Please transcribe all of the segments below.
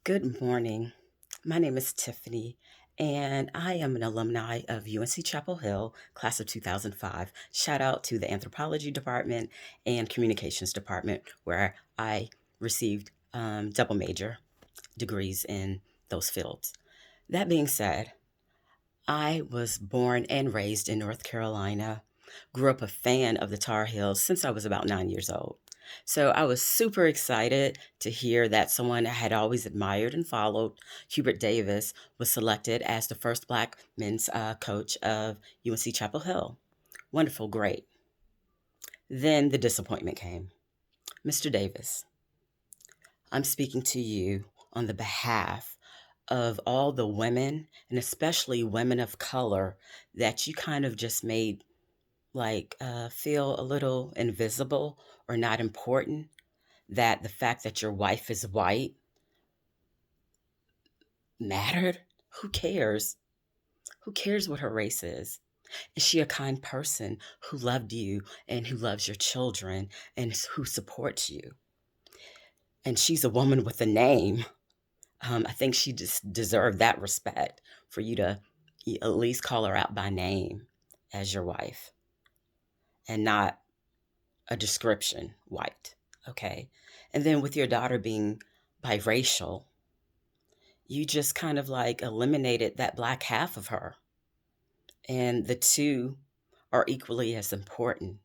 Good morning. My name is Tiffany, and I am an alumni of UNC Chapel Hill, class of 2005. Shout out to the anthropology department and communications department, where I received double major degrees in those fields. That being said, I was born and raised in North Carolina, grew up a fan of the Tar Heels since I was about 9 years old. So I was super excited to hear that someone I had always admired and followed, Hubert Davis, was selected as the first Black men's coach of UNC Chapel Hill. Wonderful, great. Then the disappointment came. Mr. Davis, I'm speaking to you on the behalf of all the women, and especially women of color, that you kind of just made feel a little invisible or not important. That the fact that your wife is white mattered. Who cares? Who cares what her race is? Is she a kind person who loved you and who loves your children and who supports you? And she's a woman with a name. I think she just deserved that respect for you to at least call her out by name as your wife and not a description, white. Okay. And then with your daughter being biracial, you just kind of like eliminated that black half of her. And the two are equally as important.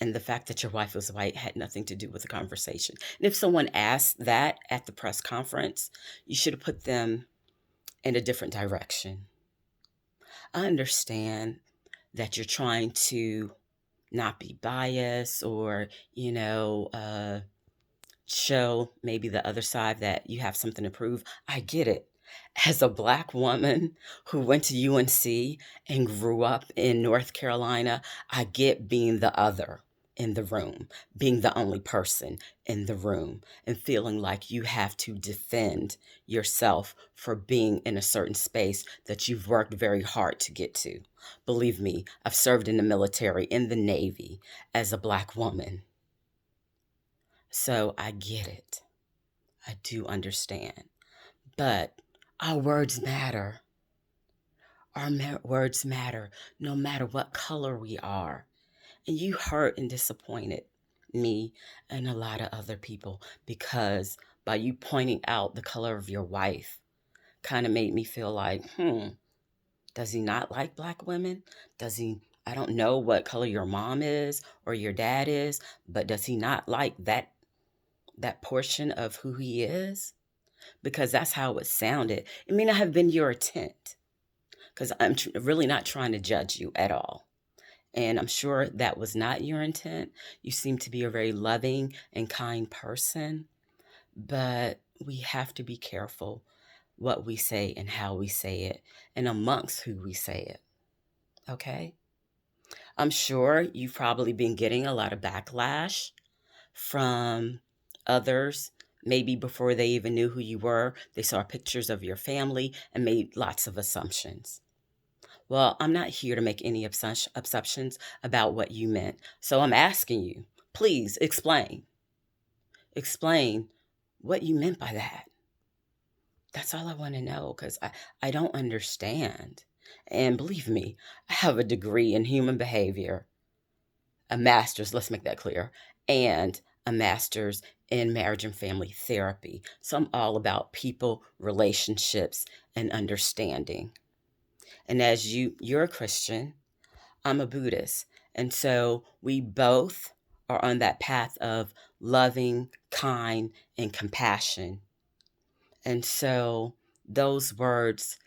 And the fact that your wife was white had nothing to do with the conversation. And if someone asked that at the press conference, you should have put them in a different direction. I understand that you're trying to not be biased or, show maybe the other side that you have something to prove. I get it. As a Black woman who went to UNC and grew up in North Carolina, I get being the other in the room, being the only person in the room, and feeling like you have to defend yourself for being in a certain space that you've worked very hard to get to. Believe me, I've served in the military, in the Navy, as a Black woman. So I get it. I do understand. But our words matter. Words matter no matter what color we are. And you hurt and disappointed me and a lot of other people because by you pointing out the color of your wife kind of made me feel like, does he not like Black women? Does he? I don't know what color your mom is or your dad is, but does he not like that portion of who he is? Because that's how it sounded. It may not have been your intent, because I'm really not trying to judge you at all. And I'm sure that was not your intent. You seem to be a very loving and kind person, but we have to be careful what we say and how we say it, and amongst who we say it. Okay? I'm sure you've probably been getting a lot of backlash from others. Maybe before they even knew who you were, they saw pictures of your family and made lots of assumptions. Well, I'm not here to make any assumptions about what you meant. So I'm asking you, please explain. Explain what you meant by that. That's all I want to know because I don't understand. And believe me, I have a degree in human behavior, a master's, let's make that clear, and a master's in marriage and family therapy. So I'm all about people, relationships, and understanding. And as you're a Christian, I'm a Buddhist. And so we both are on that path of loving, kind, and compassion. And so those words,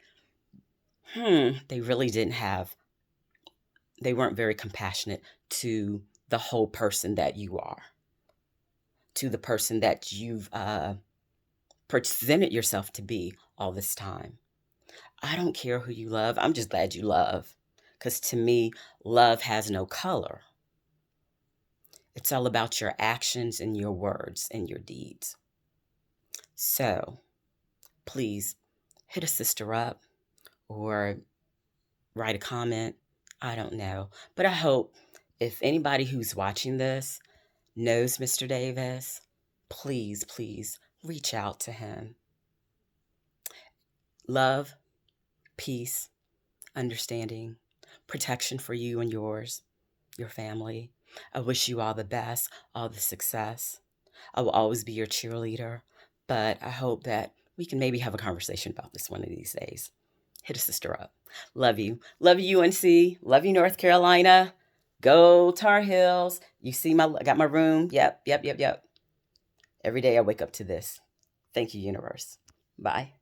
they really didn't have, they weren't very compassionate to the whole person that you are, to the person that you've presented yourself to be all this time. I don't care who you love. I'm just glad you love. Because to me, love has no color. It's all about your actions and your words and your deeds. So please hit a sister up or write a comment. I don't know. But I hope if anybody who's watching this knows Mr. Davis, please, please reach out to him. love, peace, understanding, protection for you and yours, your family. I wish you all the best, all the success. I will always be your cheerleader, but I hope that we can maybe have a conversation about this one of these days. Hit a sister up. Love you. Love you, UNC. Love you, North Carolina. Go Tar Heels. You see I got my room. Yep. Every day I wake up to this. Thank you, universe. Bye.